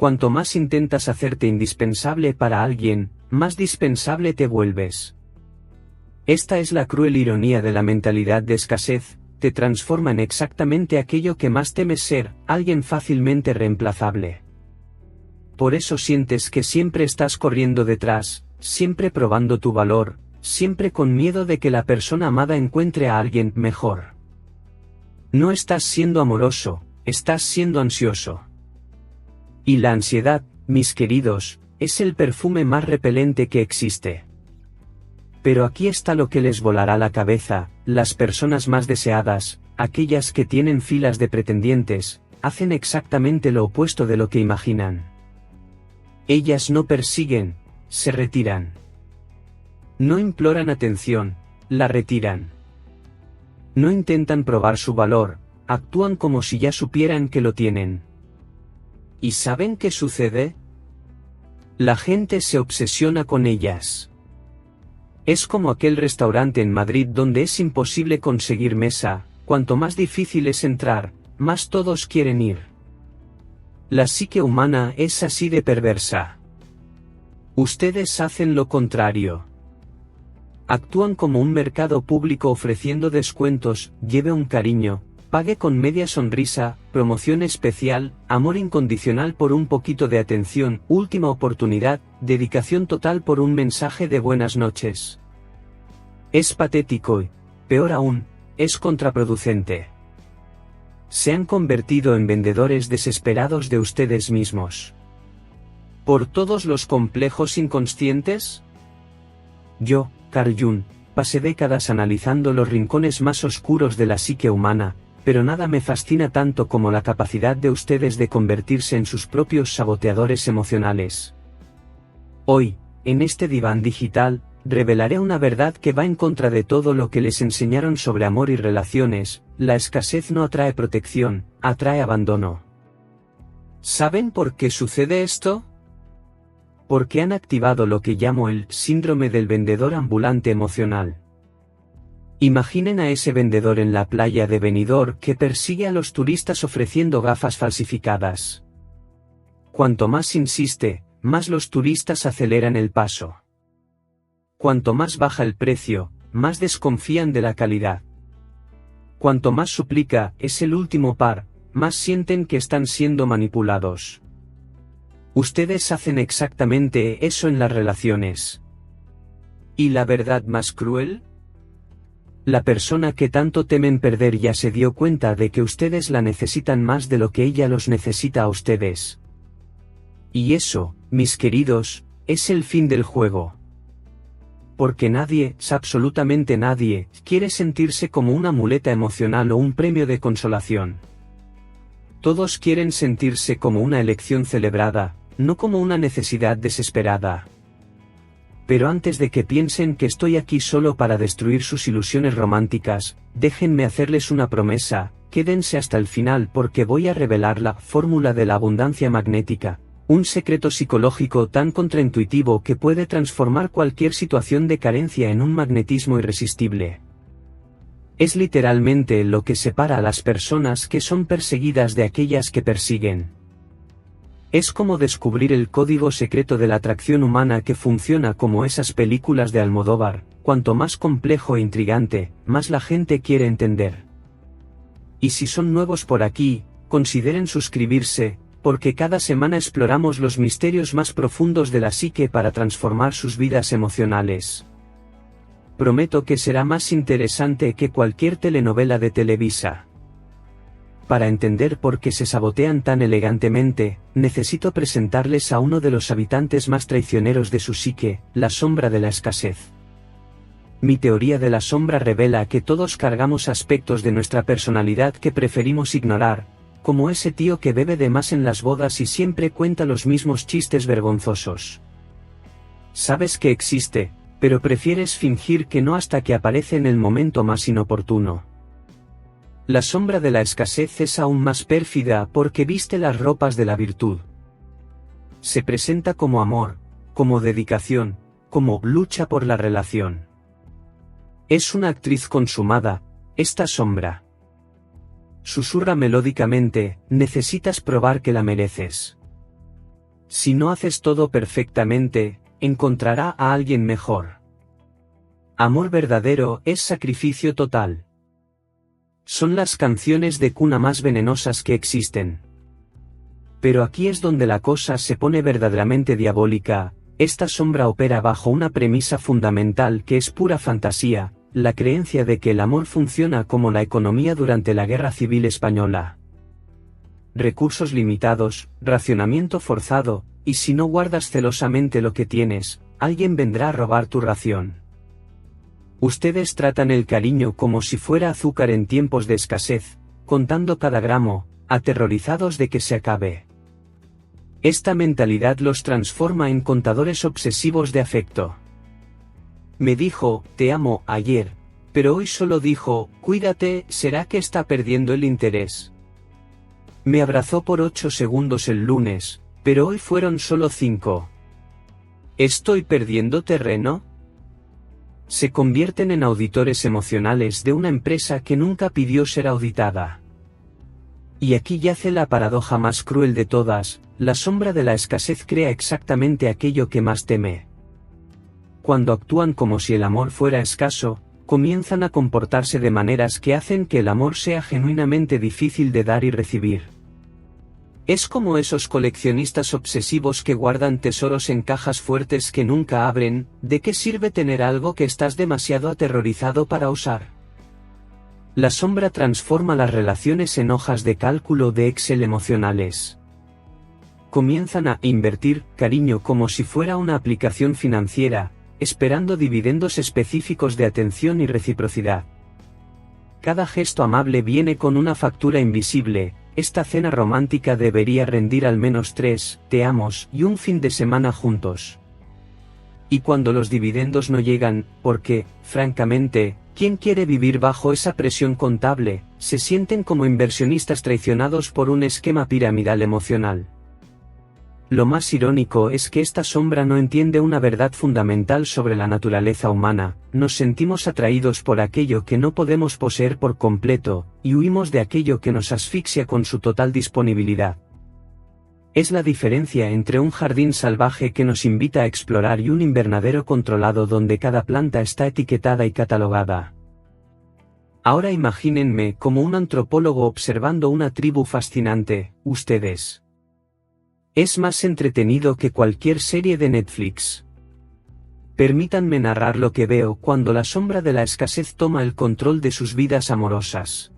Cuanto más intentas hacerte indispensable para alguien, más dispensable te vuelves. Esta es la cruel ironía de la mentalidad de escasez, te transforma en exactamente aquello que más temes ser, alguien fácilmente reemplazable. Por eso sientes que siempre estás corriendo detrás, siempre probando tu valor, siempre con miedo de que la persona amada encuentre a alguien mejor. No estás siendo amoroso, estás siendo ansioso. Y la ansiedad, mis queridos, es el perfume más repelente que existe. Pero aquí está lo que les volará la cabeza: las personas más deseadas, aquellas que tienen filas de pretendientes, hacen exactamente lo opuesto de lo que imaginan. Ellas no persiguen, se retiran. No imploran atención, la retiran. No intentan probar su valor, actúan como si ya supieran que lo tienen. ¿Y saben qué sucede? La gente se obsesiona con ellas. Es como aquel restaurante en Madrid donde es imposible conseguir mesa, cuanto más difícil es entrar, más todos quieren ir. La psique humana es así de perversa. Ustedes hacen lo contrario. Actúan como un mercado público ofreciendo descuentos, lleve un cariño, pague con media sonrisa, promoción especial, amor incondicional por un poquito de atención, última oportunidad, dedicación total por un mensaje de buenas noches. Es patético y, peor aún, es contraproducente. Se han convertido en vendedores desesperados de ustedes mismos. ¿Por todos los complejos inconscientes? Yo, Carl Jung, pasé décadas analizando los rincones más oscuros de la psique humana, pero nada me fascina tanto como la capacidad de ustedes de convertirse en sus propios saboteadores emocionales. Hoy, en este diván digital, revelaré una verdad que va en contra de todo lo que les enseñaron sobre amor y relaciones: la escasez no atrae protección, atrae abandono. ¿Saben por qué sucede esto? Porque han activado lo que llamo el síndrome del vendedor ambulante emocional. Imaginen a ese vendedor en la playa de Benidorm que persigue a los turistas ofreciendo gafas falsificadas. Cuanto más insiste, más los turistas aceleran el paso. Cuanto más baja el precio, más desconfían de la calidad. Cuanto más suplica, es el último par, más sienten que están siendo manipulados. Ustedes hacen exactamente eso en las relaciones. ¿Y la verdad más cruel? La persona que tanto temen perder ya se dio cuenta de que ustedes la necesitan más de lo que ella los necesita a ustedes. Y eso, mis queridos, es el fin del juego. Porque nadie, absolutamente nadie, quiere sentirse como una muleta emocional o un premio de consolación. Todos quieren sentirse como una elección celebrada, no como una necesidad desesperada. Pero antes de que piensen que estoy aquí solo para destruir sus ilusiones románticas, déjenme hacerles una promesa: quédense hasta el final porque voy a revelar la fórmula de la abundancia magnética, un secreto psicológico tan contraintuitivo que puede transformar cualquier situación de carencia en un magnetismo irresistible. Es literalmente lo que separa a las personas que son perseguidas de aquellas que persiguen. Es como descubrir el código secreto de la atracción humana que funciona como esas películas de Almodóvar: cuanto más complejo e intrigante, más la gente quiere entender. Y si son nuevos por aquí, consideren suscribirse, porque cada semana exploramos los misterios más profundos de la psique para transformar sus vidas emocionales. Prometo que será más interesante que cualquier telenovela de Televisa. Para entender por qué se sabotean tan elegantemente, necesito presentarles a uno de los habitantes más traicioneros de su psique, la sombra de la escasez. Mi teoría de la sombra revela que todos cargamos aspectos de nuestra personalidad que preferimos ignorar, como ese tío que bebe de más en las bodas y siempre cuenta los mismos chistes vergonzosos. Sabes que existe, pero prefieres fingir que no hasta que aparece en el momento más inoportuno. La sombra de la escasez es aún más pérfida porque viste las ropas de la virtud. Se presenta como amor, como dedicación, como lucha por la relación. Es una actriz consumada, esta sombra. Susurra melódicamente: necesitas probar que la mereces. Si no haces todo perfectamente, encontrará a alguien mejor. Amor verdadero es sacrificio total. Son las canciones de cuna más venenosas que existen. Pero aquí es donde la cosa se pone verdaderamente diabólica. Esta sombra opera bajo una premisa fundamental que es pura fantasía, la creencia de que el amor funciona como la economía durante la Guerra Civil Española. Recursos limitados, racionamiento forzado, y si no guardas celosamente lo que tienes, alguien vendrá a robar tu ración. Ustedes tratan el cariño como si fuera azúcar en tiempos de escasez, contando cada gramo, aterrorizados de que se acabe. Esta mentalidad los transforma en contadores obsesivos de afecto. Me dijo, te amo, ayer, pero hoy solo dijo, cuídate, ¿será que está perdiendo el interés? Me abrazó por 8 segundos el lunes, pero hoy fueron solo 5. ¿Estoy perdiendo terreno? Se convierten en auditores emocionales de una empresa que nunca pidió ser auditada. Y aquí yace la paradoja más cruel de todas, la sombra de la escasez crea exactamente aquello que más teme. Cuando actúan como si el amor fuera escaso, comienzan a comportarse de maneras que hacen que el amor sea genuinamente difícil de dar y recibir. Es como esos coleccionistas obsesivos que guardan tesoros en cajas fuertes que nunca abren. ¿De qué sirve tener algo que estás demasiado aterrorizado para usar? La sombra transforma las relaciones en hojas de cálculo de Excel emocionales. Comienzan a invertir cariño como si fuera una aplicación financiera, esperando dividendos específicos de atención y reciprocidad. Cada gesto amable viene con una factura invisible. Esta cena romántica debería rendir al menos 3 te amos y un fin de semana juntos. Y cuando los dividendos no llegan, porque, francamente, ¿quién quiere vivir bajo esa presión contable? Se sienten como inversionistas traicionados por un esquema piramidal emocional. Lo más irónico es que esta sombra no entiende una verdad fundamental sobre la naturaleza humana: nos sentimos atraídos por aquello que no podemos poseer por completo, y huimos de aquello que nos asfixia con su total disponibilidad. Es la diferencia entre un jardín salvaje que nos invita a explorar y un invernadero controlado donde cada planta está etiquetada y catalogada. Ahora imagínenme como un antropólogo observando una tribu fascinante, ustedes. Es más entretenido que cualquier serie de Netflix. Permítanme narrar lo que veo cuando la sombra de la escasez toma el control de sus vidas amorosas.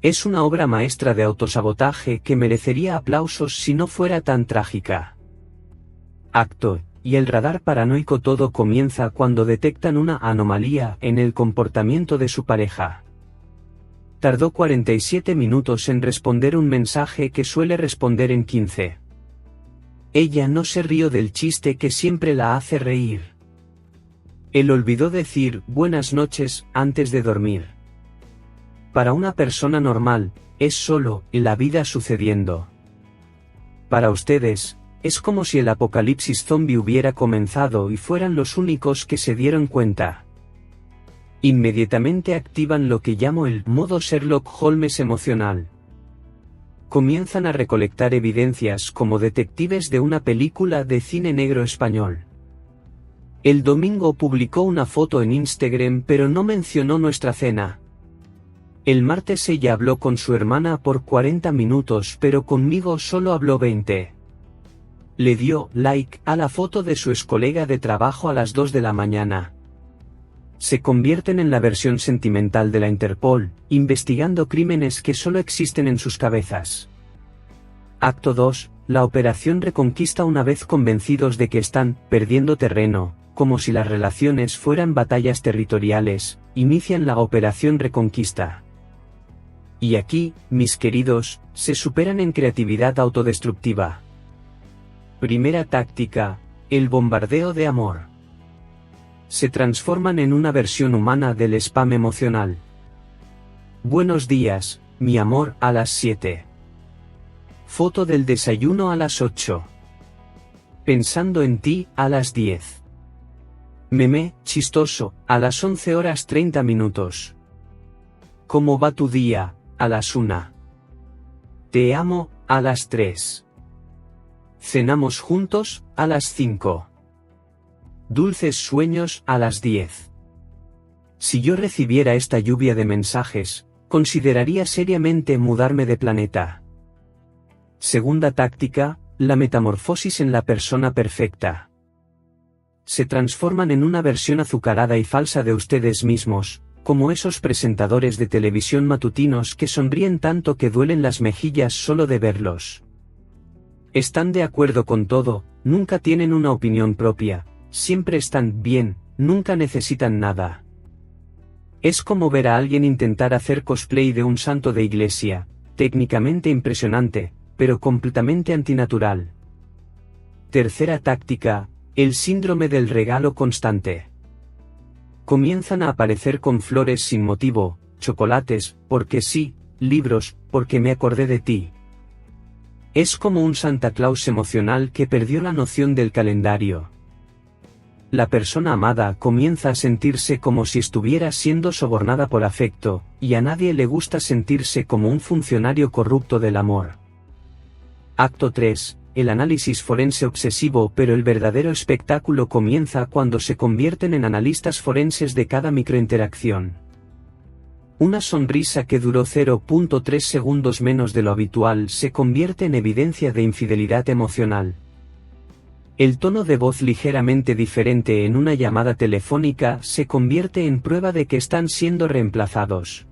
Es una obra maestra de autosabotaje que merecería aplausos si no fuera tan trágica. Acto, y el radar paranoico. Todo comienza cuando detectan una anomalía en el comportamiento de su pareja. Tardó 47 minutos en responder un mensaje que suele responder en 15. Ella no se rió del chiste que siempre la hace reír. Él olvidó decir buenas noches antes de dormir. Para una persona normal, es solo la vida sucediendo. Para ustedes, es como si el apocalipsis zombie hubiera comenzado y fueran los únicos que se dieron cuenta. Inmediatamente activan lo que llamo el modo Sherlock Holmes emocional. Comienzan a recolectar evidencias como detectives de una película de cine negro español. El domingo publicó una foto en Instagram pero no mencionó nuestra cena. El martes ella habló con su hermana por 40 minutos pero conmigo solo habló 20. Le dio like a la foto de su excolega de trabajo a las 2 de la mañana. Se convierten en la versión sentimental de la Interpol, investigando crímenes que solo existen en sus cabezas. Acto 2. La operación Reconquista. Una vez convencidos de que están perdiendo terreno, como si las relaciones fueran batallas territoriales, inician la operación Reconquista. Y aquí, mis queridos, se superan en creatividad autodestructiva. Primera táctica: el bombardeo de amor. Se transforman en una versión humana del spam emocional. Buenos días, mi amor, a las 7. Foto del desayuno a las 8. Pensando en ti, a las 10. Meme, chistoso, a las 11:30. ¿Cómo va tu día? A las 1. Te amo, a las 3. Cenamos juntos, a las 5. Dulces sueños, a las 10. Si yo recibiera esta lluvia de mensajes, consideraría seriamente mudarme de planeta. Segunda táctica, la metamorfosis en la persona perfecta. Se transforman en una versión azucarada y falsa de ustedes mismos, como esos presentadores de televisión matutinos que sonríen tanto que duelen las mejillas solo de verlos. Están de acuerdo con todo, nunca tienen una opinión propia, siempre están bien, nunca necesitan nada. Es como ver a alguien intentar hacer cosplay de un santo de iglesia, técnicamente impresionante, pero completamente antinatural. Tercera táctica, el síndrome del regalo constante. Comienzan a aparecer con flores sin motivo, chocolates, porque sí, libros, porque me acordé de ti. Es como un Santa Claus emocional que perdió la noción del calendario. La persona amada comienza a sentirse como si estuviera siendo sobornada por afecto, y a nadie le gusta sentirse como un funcionario corrupto del amor. Acto 3. El análisis forense obsesivo, pero el verdadero espectáculo comienza cuando se convierten en analistas forenses de cada microinteracción. Una sonrisa que duró 0.3 segundos menos de lo habitual se convierte en evidencia de infidelidad emocional. El tono de voz ligeramente diferente en una llamada telefónica se convierte en prueba de que están siendo reemplazados.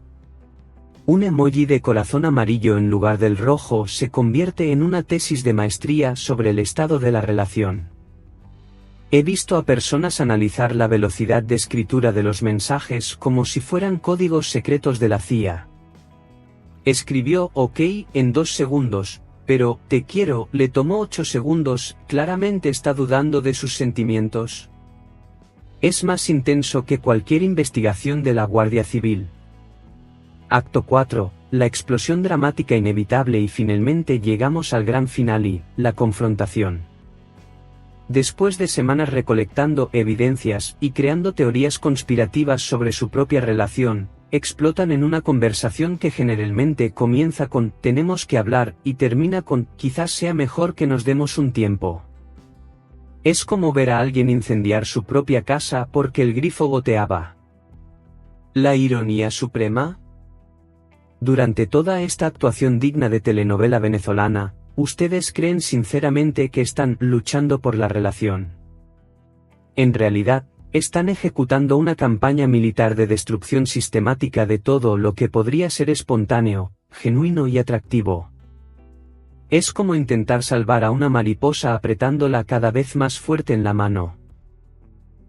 Un emoji de corazón amarillo en lugar del rojo se convierte en una tesis de maestría sobre el estado de la relación. He visto a personas analizar la velocidad de escritura de los mensajes como si fueran códigos secretos de la CIA. Escribió OK en 2 segundos. Pero, te quiero, le tomó 8 segundos, claramente está dudando de sus sentimientos. Es más intenso que cualquier investigación de la Guardia Civil. Acto 4, la explosión dramática inevitable y finalmente llegamos al gran finale, la confrontación. Después de semanas recolectando evidencias y creando teorías conspirativas sobre su propia relación, explotan en una conversación que generalmente comienza con «tenemos que hablar» y termina con «quizás sea mejor que nos demos un tiempo». Es como ver a alguien incendiar su propia casa porque el grifo goteaba. ¿La ironía suprema? Durante toda esta actuación digna de telenovela venezolana, ustedes creen sinceramente que están luchando por la relación. En realidad, están ejecutando una campaña militar de destrucción sistemática de todo lo que podría ser espontáneo, genuino y atractivo. Es como intentar salvar a una mariposa apretándola cada vez más fuerte en la mano.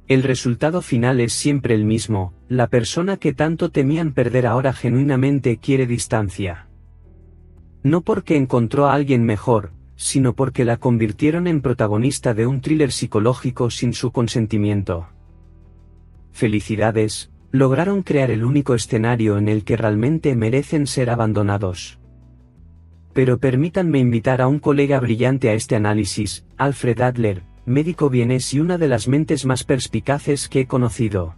El resultado final es siempre el mismo, la persona que tanto temían perder ahora genuinamente quiere distancia. No porque encontró a alguien mejor, sino porque la convirtieron en protagonista de un thriller psicológico sin su consentimiento. Felicidades, lograron crear el único escenario en el que realmente merecen ser abandonados. Pero permítanme invitar a un colega brillante a este análisis, Alfred Adler, médico vienés y una de las mentes más perspicaces que he conocido.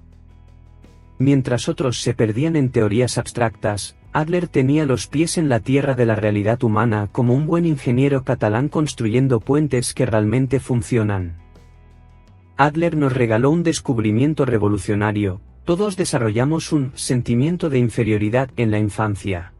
Mientras otros se perdían en teorías abstractas, Adler tenía los pies en la tierra de la realidad humana como un buen ingeniero catalán construyendo puentes que realmente funcionan. Adler nos regaló un descubrimiento revolucionario: todos desarrollamos un sentimiento de inferioridad en la infancia.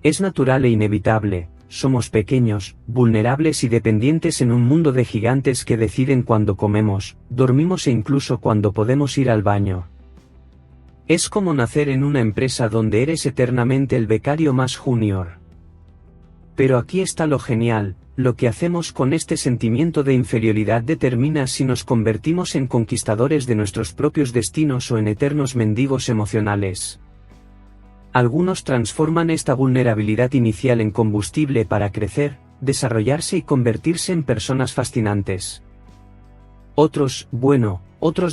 Es natural e inevitable, somos pequeños, vulnerables y dependientes en un mundo de gigantes que deciden cuándo comemos, dormimos e incluso cuándo podemos ir al baño. Es como nacer en una empresa donde eres eternamente el becario más junior. Pero aquí está lo genial: lo que hacemos con este sentimiento de inferioridad determina si nos convertimos en conquistadores de nuestros propios destinos o en eternos mendigos emocionales. Algunos transforman esta vulnerabilidad inicial en combustible para crecer, desarrollarse y convertirse en personas fascinantes. Otros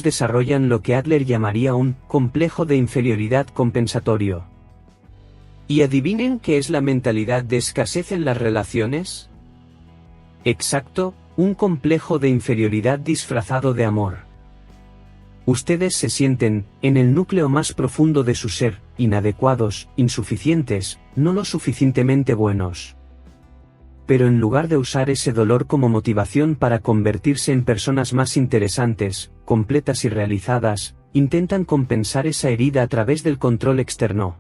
desarrollan lo que Adler llamaría un complejo de inferioridad compensatorio. ¿Y adivinen qué es la mentalidad de escasez en las relaciones? Exacto, un complejo de inferioridad disfrazado de amor. Ustedes se sienten, en el núcleo más profundo de su ser, inadecuados, insuficientes, no lo suficientemente buenos. pero en lugar de usar ese dolor como motivación para convertirse en personas más interesantes, completas y realizadas, intentan compensar esa herida a través del control externo.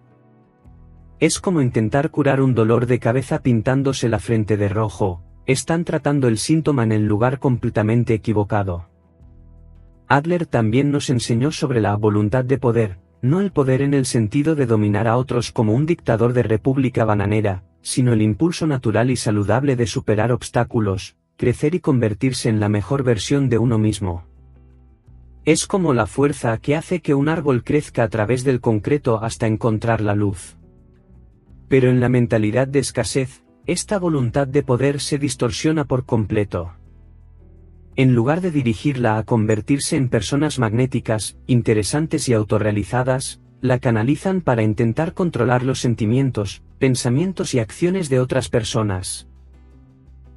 Es como intentar curar un dolor de cabeza pintándose la frente de rojo, están tratando el síntoma en el lugar completamente equivocado. Adler también nos enseñó sobre la voluntad de poder, no el poder en el sentido de dominar a otros como un dictador de república bananera, sino el impulso natural y saludable de superar obstáculos, crecer y convertirse en la mejor versión de uno mismo. Es como la fuerza que hace que un árbol crezca a través del concreto hasta encontrar la luz. Pero en la mentalidad de escasez, esta voluntad de poder se distorsiona por completo. En lugar de dirigirla a convertirse en personas magnéticas, interesantes y autorrealizadas, la canalizan para intentar controlar los sentimientos, pensamientos y acciones de otras personas.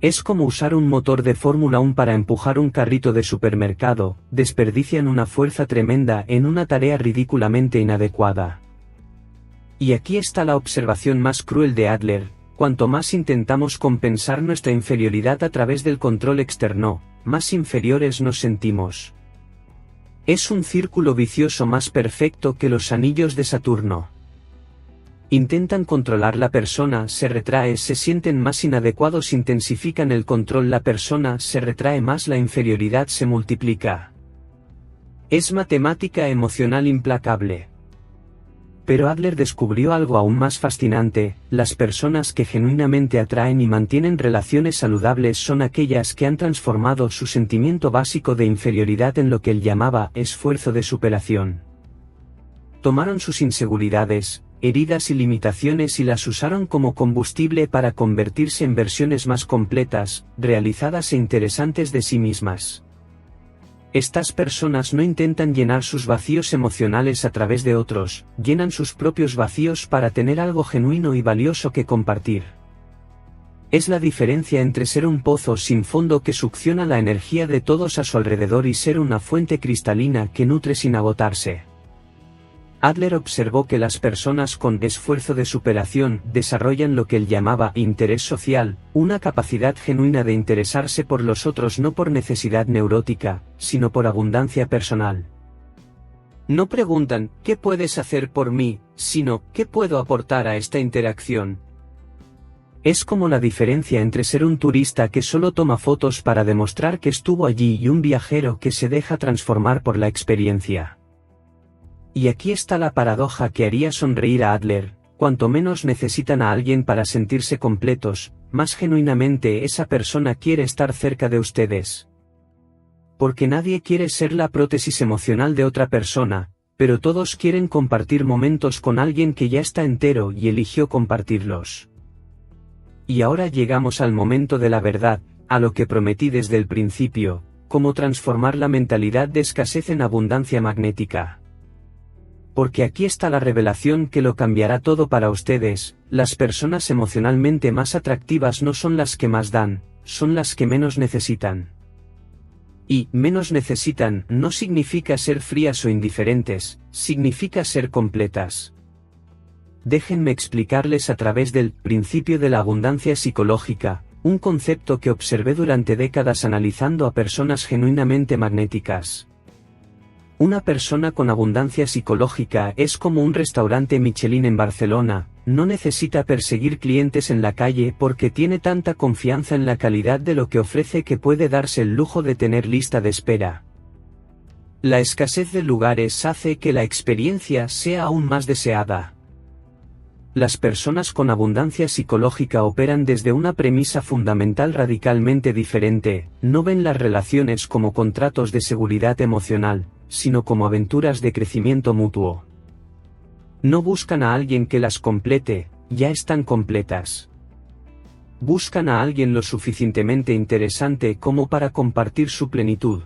Es como usar un motor de Fórmula 1 para empujar un carrito de supermercado, desperdician una fuerza tremenda en una tarea ridículamente inadecuada. Y aquí está la observación más cruel de Adler: cuanto más intentamos compensar nuestra inferioridad a través del control externo, más inferiores nos sentimos. Es un círculo vicioso más perfecto que los anillos de Saturno. Intentan controlar la persona, se retrae, se sienten más inadecuados, intensifican el control, la persona se retrae más, la inferioridad se multiplica. Es matemática emocional implacable. Pero Adler descubrió algo aún más fascinante: las personas que genuinamente atraen y mantienen relaciones saludables son aquellas que han transformado su sentimiento básico de inferioridad en lo que él llamaba esfuerzo de superación. Tomaron sus inseguridades, heridas y limitaciones y las usaron como combustible para convertirse en versiones más completas, realizadas e interesantes de sí mismas. Estas personas no intentan llenar sus vacíos emocionales a través de otros, llenan sus propios vacíos para tener algo genuino y valioso que compartir. Es la diferencia entre ser un pozo sin fondo que succiona la energía de todos a su alrededor y ser una fuente cristalina que nutre sin agotarse. Adler observó que las personas con esfuerzo de superación desarrollan lo que él llamaba interés social, una capacidad genuina de interesarse por los otros no por necesidad neurótica, sino por abundancia personal. No preguntan, ¿qué puedes hacer por mí?, sino, ¿qué puedo aportar a esta interacción? Es como la diferencia entre ser un turista que solo toma fotos para demostrar que estuvo allí y un viajero que se deja transformar por la experiencia. Y aquí está la paradoja que haría sonreír a Adler: cuanto menos necesitan a alguien para sentirse completos, más genuinamente esa persona quiere estar cerca de ustedes. Porque nadie quiere ser la prótesis emocional de otra persona, pero todos quieren compartir momentos con alguien que ya está entero y eligió compartirlos. Y ahora llegamos al momento de la verdad, a lo que prometí desde el principio: cómo transformar la mentalidad de escasez en abundancia magnética. Porque aquí está la revelación que lo cambiará todo para ustedes: las personas emocionalmente más atractivas no son las que más dan, son las que menos necesitan. Y menos necesitan no significa ser frías o indiferentes, significa ser completas. Déjenme explicarles a través del principio de la abundancia psicológica, un concepto que observé durante décadas analizando a personas genuinamente magnéticas. Una persona con abundancia psicológica es como un restaurante Michelin en Barcelona, no necesita perseguir clientes en la calle porque tiene tanta confianza en la calidad de lo que ofrece que puede darse el lujo de tener lista de espera. La escasez de lugares hace que la experiencia sea aún más deseada. Las personas con abundancia psicológica operan desde una premisa fundamental radicalmente diferente: no ven las relaciones como contratos de seguridad emocional, sino como aventuras de crecimiento mutuo. No buscan a alguien que las complete, ya están completas. Buscan a alguien lo suficientemente interesante como para compartir su plenitud.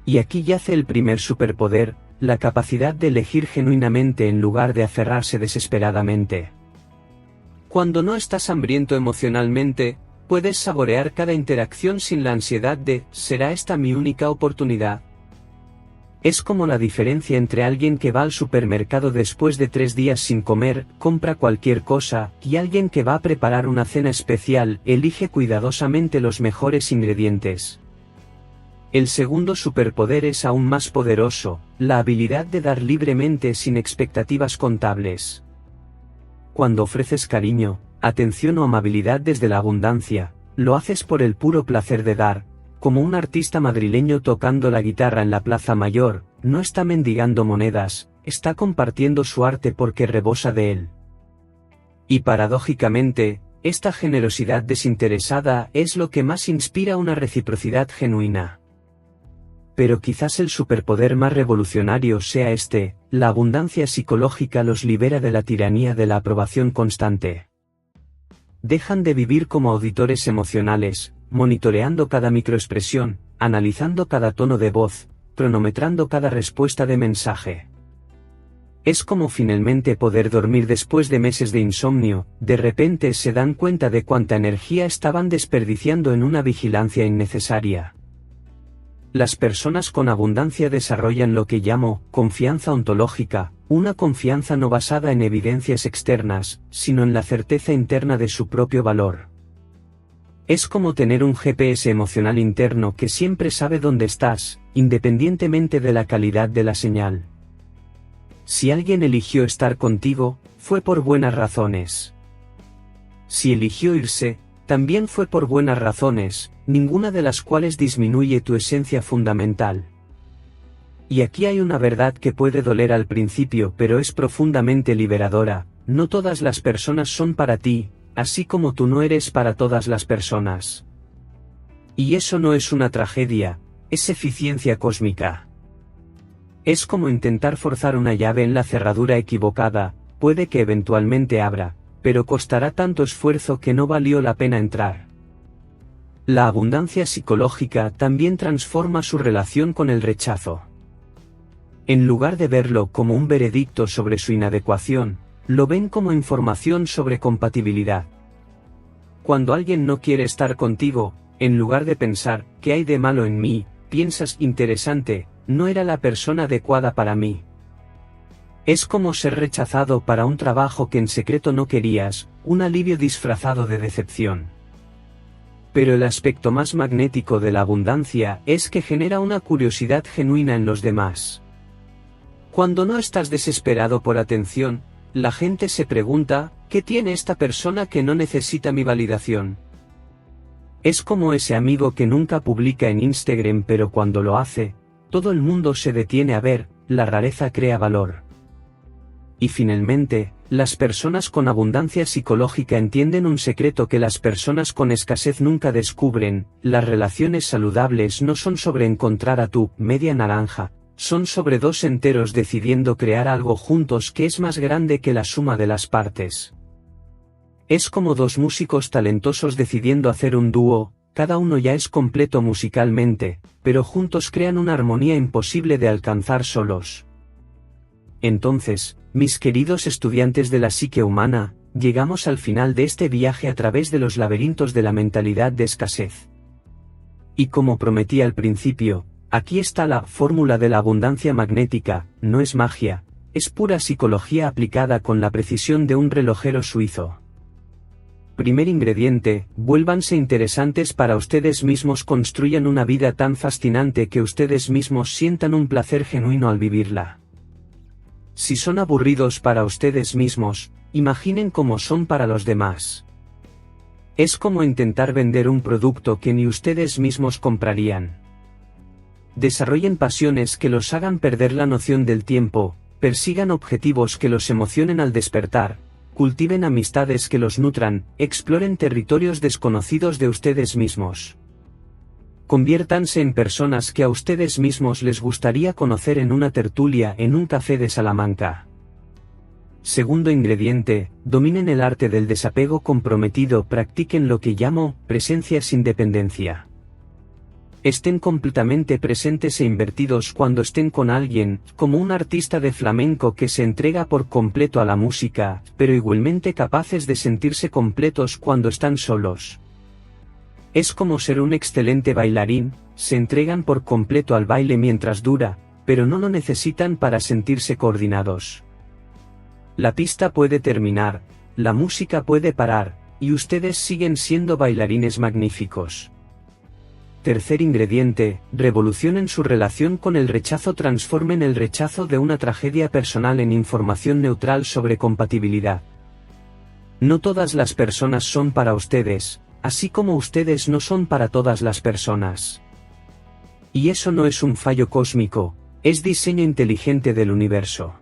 Y aquí yace el primer superpoder: la capacidad de elegir genuinamente en lugar de aferrarse desesperadamente. Cuando no estás hambriento emocionalmente, puedes saborear cada interacción sin la ansiedad de ¿será esta mi única oportunidad? Es como la diferencia entre alguien que va al supermercado después de 3 días sin comer, compra cualquier cosa, y alguien que va a preparar una cena especial, elige cuidadosamente los mejores ingredientes. El segundo superpoder es aún más poderoso, la habilidad de dar libremente sin expectativas contables. Cuando ofreces cariño, atención o amabilidad desde la abundancia, lo haces por el puro placer de dar, como un artista madrileño tocando la guitarra en la Plaza Mayor, no está mendigando monedas, está compartiendo su arte porque rebosa de él. Y paradójicamente, esta generosidad desinteresada es lo que más inspira una reciprocidad genuina. Pero quizás el superpoder más revolucionario sea este: la abundancia psicológica los libera de la tiranía de la aprobación constante. Dejan de vivir como auditores emocionales, monitoreando cada microexpresión, analizando cada tono de voz, cronometrando cada respuesta de mensaje. Es como finalmente poder dormir después de meses de insomnio, de repente se dan cuenta de cuánta energía estaban desperdiciando en una vigilancia innecesaria. Las personas con abundancia desarrollan lo que llamo confianza ontológica, una confianza no basada en evidencias externas, sino en la certeza interna de su propio valor. Es como tener un GPS emocional interno que siempre sabe dónde estás, independientemente de la calidad de la señal. Si alguien eligió estar contigo, fue por buenas razones. Si eligió irse, también fue por buenas razones, ninguna de las cuales disminuye tu esencia fundamental. Y aquí hay una verdad que puede doler al principio, pero es profundamente liberadora: no todas las personas son para ti, así como tú no eres para todas las personas. Y eso no es una tragedia, es eficiencia cósmica. Es como intentar forzar una llave en la cerradura equivocada, puede que eventualmente abra, pero costará tanto esfuerzo que no valió la pena entrar. La abundancia psicológica también transforma su relación con el rechazo. En lugar de verlo como un veredicto sobre su inadecuación, lo ven como información sobre compatibilidad. Cuando alguien no quiere estar contigo, en lugar de pensar ¿qué hay de malo en mí?, piensas interesante, no era la persona adecuada para mí. Es como ser rechazado para un trabajo que en secreto no querías, un alivio disfrazado de decepción. Pero el aspecto más magnético de la abundancia es que genera una curiosidad genuina en los demás. Cuando no estás desesperado por atención, la gente se pregunta, ¿qué tiene esta persona que no necesita mi validación? Es como ese amigo que nunca publica en Instagram, pero cuando lo hace, todo el mundo se detiene a ver, la rareza crea valor. Y finalmente, las personas con abundancia psicológica entienden un secreto que las personas con escasez nunca descubren: las relaciones saludables no son sobre encontrar a tu media naranja, son sobre dos enteros decidiendo crear algo juntos que es más grande que la suma de las partes. Es como dos músicos talentosos decidiendo hacer un dúo, cada uno ya es completo musicalmente, pero juntos crean una armonía imposible de alcanzar solos. Entonces, mis queridos estudiantes de la psique humana, llegamos al final de este viaje a través de los laberintos de la mentalidad de escasez. Y como prometí al principio, aquí está la fórmula de la abundancia magnética: no es magia, es pura psicología aplicada con la precisión de un relojero suizo. Primer ingrediente: vuélvanse interesantes para ustedes mismos, construyan una vida tan fascinante que ustedes mismos sientan un placer genuino al vivirla. Si son aburridos para ustedes mismos, imaginen cómo son para los demás. Es como intentar vender un producto que ni ustedes mismos comprarían. Desarrollen pasiones que los hagan perder la noción del tiempo, persigan objetivos que los emocionen al despertar, cultiven amistades que los nutran, exploren territorios desconocidos de ustedes mismos. Conviértanse en personas que a ustedes mismos les gustaría conocer en una tertulia en un café de Salamanca. Segundo ingrediente: dominen el arte del desapego comprometido, practiquen lo que llamo presencia sin dependencia. Estén completamente presentes e invertidos cuando estén con alguien, como un artista de flamenco que se entrega por completo a la música, pero igualmente capaces de sentirse completos cuando están solos. Es como ser un excelente bailarín, se entregan por completo al baile mientras dura, pero no lo necesitan para sentirse coordinados. La pista puede terminar, la música puede parar, y ustedes siguen siendo bailarines magníficos. Tercer ingrediente, revolucionen su relación con el rechazo. Transformen el rechazo de una tragedia personal en información neutral sobre compatibilidad. No todas las personas son para ustedes, así como ustedes no son para todas las personas. Y eso no es un fallo cósmico, es diseño inteligente del universo.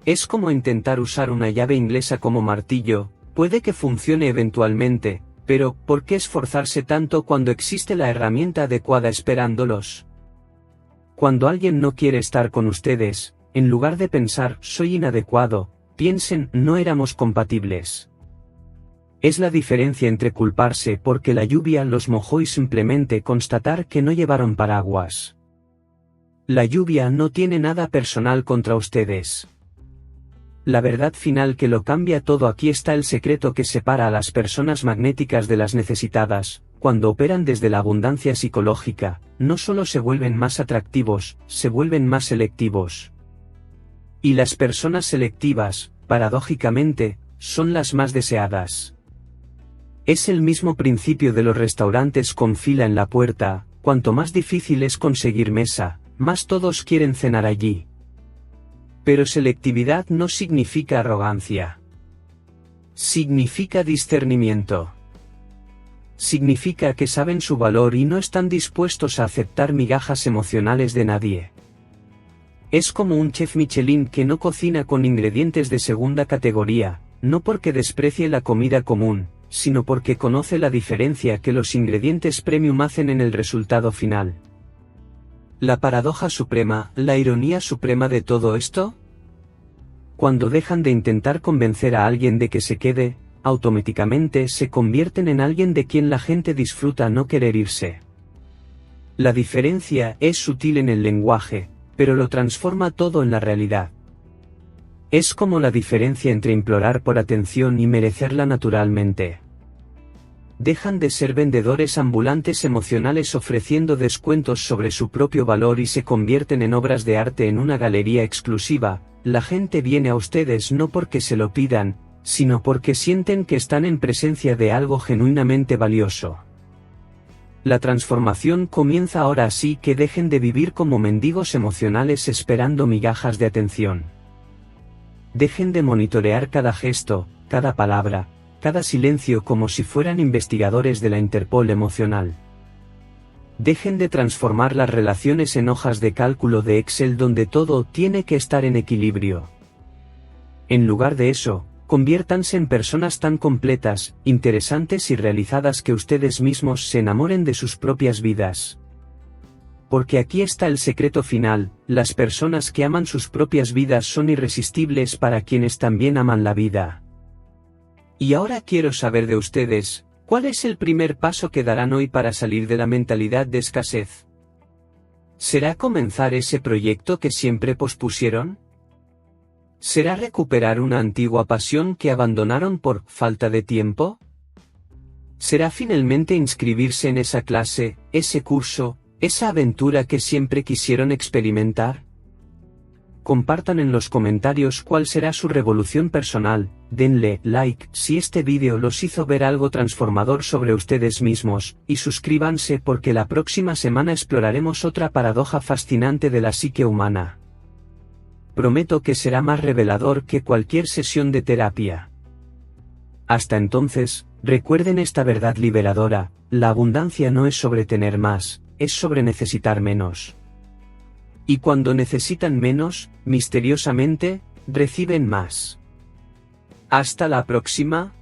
Es como intentar usar una llave inglesa como martillo, puede que funcione eventualmente, pero ¿por qué esforzarse tanto cuando existe la herramienta adecuada esperándolos? Cuando alguien no quiere estar con ustedes, en lugar de pensar soy inadecuado, piensen no éramos compatibles. Es la diferencia entre culparse porque la lluvia los mojó y simplemente constatar que no llevaron paraguas. La lluvia no tiene nada personal contra ustedes. La verdad final que lo cambia todo. Aquí está el secreto que separa a las personas magnéticas de las necesitadas. Cuando operan desde la abundancia psicológica, no solo se vuelven más atractivos, se vuelven más selectivos. Y las personas selectivas, paradójicamente, son las más deseadas. Es el mismo principio de los restaurantes con fila en la puerta, cuanto más difícil es conseguir mesa, más todos quieren cenar allí. Pero selectividad no significa arrogancia. Significa discernimiento. Significa que saben su valor y no están dispuestos a aceptar migajas emocionales de nadie. Es como un chef Michelin que no cocina con ingredientes de segunda categoría, no porque desprecie la comida común, sino porque conoce la diferencia que los ingredientes premium hacen en el resultado final. La paradoja suprema, la ironía suprema de todo esto. Cuando dejan de intentar convencer a alguien de que se quede, automáticamente se convierten en alguien de quien la gente disfruta no querer irse. La diferencia es sutil en el lenguaje, pero lo transforma todo en la realidad. Es como la diferencia entre implorar por atención y merecerla naturalmente. Dejan de ser vendedores ambulantes emocionales ofreciendo descuentos sobre su propio valor y se convierten en obras de arte en una galería exclusiva. La gente viene a ustedes no porque se lo pidan, sino porque sienten que están en presencia de algo genuinamente valioso. La transformación comienza ahora, así que dejen de vivir como mendigos emocionales esperando migajas de atención. Dejen de monitorear cada gesto, cada palabra, cada silencio como si fueran investigadores de la Interpol emocional. Dejen de transformar las relaciones en hojas de cálculo de Excel donde todo tiene que estar en equilibrio. En lugar de eso, conviértanse en personas tan completas, interesantes y realizadas que ustedes mismos se enamoren de sus propias vidas. Porque aquí está el secreto final, las personas que aman sus propias vidas son irresistibles para quienes también aman la vida. Y ahora quiero saber de ustedes, ¿cuál es el primer paso que darán hoy para salir de la mentalidad de escasez? ¿Será comenzar ese proyecto que siempre pospusieron? ¿Será recuperar una antigua pasión que abandonaron por falta de tiempo? ¿Será finalmente inscribirse en esa clase, ese curso, esa aventura que siempre quisieron experimentar? Compartan en los comentarios cuál será su revolución personal, denle like si este vídeo los hizo ver algo transformador sobre ustedes mismos, y suscríbanse porque la próxima semana exploraremos otra paradoja fascinante de la psique humana. Prometo que será más revelador que cualquier sesión de terapia. Hasta entonces, recuerden esta verdad liberadora, la abundancia no es sobre tener más, es sobre necesitar menos. Y cuando necesitan menos, misteriosamente, reciben más. Hasta la próxima.